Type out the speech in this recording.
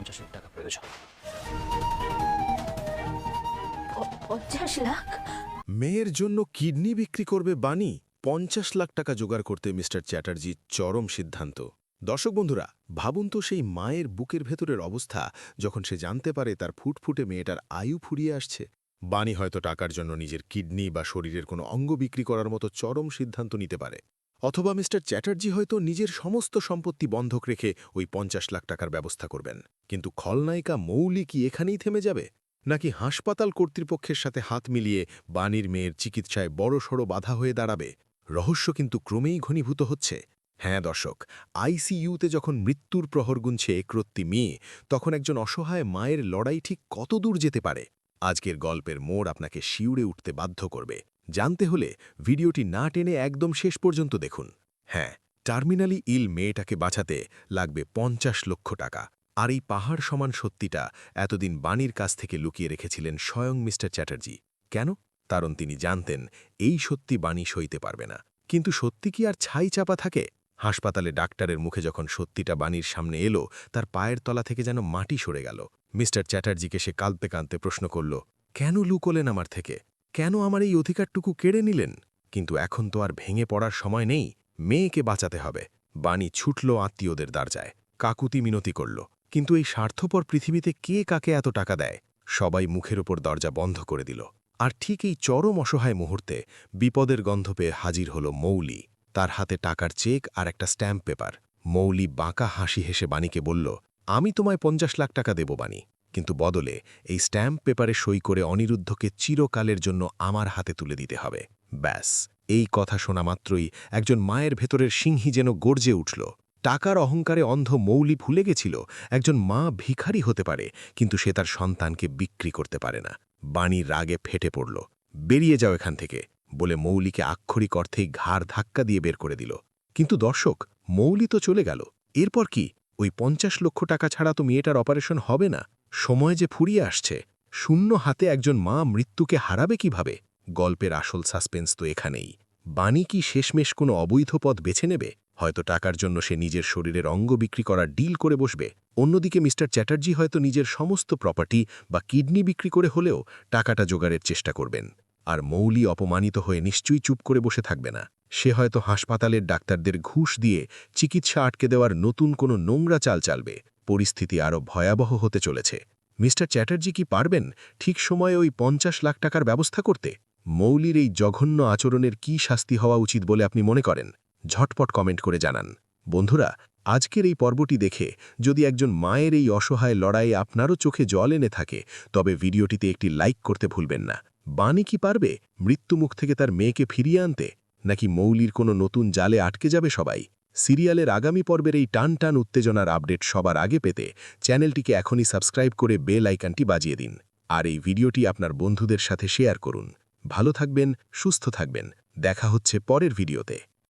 50 লাখ টাকা প্রয়োজন। 50 লাখ? মেয়ের জন্য কিডনি বিক্রি করবে বাণী? 50 লাখ টাকা জোগাড় করতে মিস্টার চ্যাটার্জির চরম সিদ্ধান্ত। দর্শক বন্ধুরা, ভাবুন তো সেই মায়ের বুকের ভেতরের অবস্থা যখন সে জানতে পারে তার ফুটফুটে মেয়েটার আয়ু ফুরিয়ে আসছে। বাণী হয়তো টাকার জন্য নিজের কিডনি বা শরীরের কোনো অঙ্গ বিক্রি করার মতো চরম সিদ্ধান্ত নিতে পারে। অথবা মিস্টার চ্যাটার্জি হয়তো নিজের সমস্ত সম্পত্তি বন্ধক রেখে ওই 50 লাখ টাকার ব্যবস্থা করবেন। কিন্তু খলনায়িকা মৌলি কি এখানেই থেমে যাবে? নাকি হাসপাতাল কর্তৃপক্ষের সাথে হাত মিলিয়ে বাণীর মেয়ের চিকিৎসায় বড়সড় বাধা হয়ে দাঁড়াবে? রহস্য কিন্তু ক্রমেই ঘনীভূত হচ্ছে। হ্যাঁ দর্শক, আইসিইউতে যখন মৃত্যুর প্রহর গুনছে একরত্তি মেয়ে, তখন একজন অসহায় মায়ের লড়াই ঠিক কত দূর যেতে পারে? আজকের গল্পের মোড় আপনাকে শিউরে উঠতে বাধ্য করবে। জানতে হলে ভিডিওটি না টেনে একদম শেষ পর্যন্ত দেখুন। হ্যাঁ, টার্মিনালি ইল মেয়েটাকে বাঁচাতে লাগবে 50 লক্ষ টাকা। আর এই পাহাড় সমান সত্যিটা এতদিন বাণীর কাছ থেকে লুকিয়ে রেখেছিলেন স্বয়ং মিস্টার চ্যাটার্জি। কেন? কারণ তিনি জানতেন এই সত্যি বাণী সইতে পারবে না। কিন্তু সত্যি কি আর ছাই চাপা থাকে? হাসপাতালে ডাক্তারের মুখে যখন সত্যিটা বাণীর সামনে এলো, তার পায়ের তলা থেকে যেন মাটি সরে গেল। মিস্টার চ্যাটার্জিকে সে কাঁদতে কাঁদতে প্রশ্ন করল, কেন লুকোলেন আমার থেকে? কেন আমার এই অধিকারটুকু কেড়ে নিলেন? কিন্তু এখন তো আর ভেঙে পড়ার সময় নেই, মেয়েকে বাঁচাতে হবে। বাণী ছুটল আত্মীয়দের দরজায়, কাকুতি মিনতি করল। কিন্তু এই স্বার্থপর পৃথিবীতে কে কাকে এত টাকা দেয়? সবাই মুখের ওপর দরজা বন্ধ করে দিল। আর ঠিক এই চরম অসহায় মুহূর্তে বিপদের গন্ধ পেয়ে হাজির হল মৌলি। তার হাতে টাকার চেক আর একটা স্ট্যাম্প পেপার। মৌলি বাঁকা হাসি হেসে বাণীকে বলল, আমি তোমায় 50 লাখ টাকা দেব বাণী, কিন্তু বদলে এই স্ট্যাম্প পেপারে সই করে অনিরুদ্ধকে চিরকালের জন্য আমার হাতে তুলে দিতে হবে। ব্যাস, এই কথা শোনা মাত্রই একজন মায়ের ভেতরের সিংহী যেন গর্জে উঠল। টাকার অহংকারে অন্ধ মৌলি ভুলে গেছিল একজন মা ভিখারি হতে পারে, কিন্তু সে তার সন্তানকে বিক্রি করতে পারে না। বাণীর রাগে ফেটে পড়ল। বেরিয়ে যাও এখান থেকে বলে মৌলিকে আক্ষরিক অর্থেই ঘাড় ধাক্কা দিয়ে বের করে দিল। কিন্তু দর্শক, মৌলি তো চলে গেল। এরপর কি? ওই 50 লক্ষ টাকা ছাড়া তো মেয়েটার অপারেশন হবে না। সময় যে ফুরিয়ে আসছে, শূন্য হাতে একজন মা মৃত্যুকে হারাবে কিভাবে? গল্পের আসল সাসপেন্স তো এখানেই। বাণী কি শেষমেশ কোনো অবৈধ পথ বেছে নেবে? হয়তো টাকার জন্য সে নিজের শরীরের অঙ্গ বিক্রি করার ডিল করে বসবে। অন্যদিকে মিস্টার চ্যাটার্জি হয়তো নিজের সমস্ত প্রপার্টি বা কিডনি বিক্রি করে হলেও টাকাটা জোগাড়ের চেষ্টা করবেন। আর মৌলি অপমানিত হয়ে নিশ্চয়ই চুপ করে বসে থাকবে না। সে হয়তো হাসপাতালের ডাক্তারদের ঘুষ দিয়ে চিকিৎসা আটকে দেওয়ার নতুন কোনো নোংরা চাল চালবে। পরিস্থিতি আরও ভয়াবহ হতে চলেছে। মিস্টার চ্যাটার্জি কি পারবেন ঠিক সময়ে ওই 50 লাখ টাকার ব্যবস্থা করতে? মৌলির এই জঘন্য আচরণের কি শাস্তি হওয়া উচিত বলে আপনি মনে করেন? ঝটপট কমেন্ট করে জানান। বন্ধুরা, আজকের এই পর্বটি দেখে যদি একজন মায়ের এই অসহায় লড়াইয়ে আপনারও চোখে জল এনে থাকে, তবে ভিডিওটিতে একটি লাইক করতে ভুলবেন না। বাণী কি পারবে মৃত্যুমুখ থেকে তার মেয়েকে ফিরিয়ে আনতে, নাকি মৌলির কোনো নতুন জালে আটকে যাবে সবাই? সিরিয়ালের আগামী পর্বের এই টান টান উত্তেজনার আপডেট সবার আগে পেতে চ্যানেলটিকে এখনই সাবস্ক্রাইব করে বেল আইকনটি বাজিয়ে দিন। আর এই ভিডিওটি আপনার বন্ধুদের সাথে শেয়ার করুন। ভালো থাকবেন, সুস্থ থাকবেন। দেখা হচ্ছে পরের ভিডিওতে।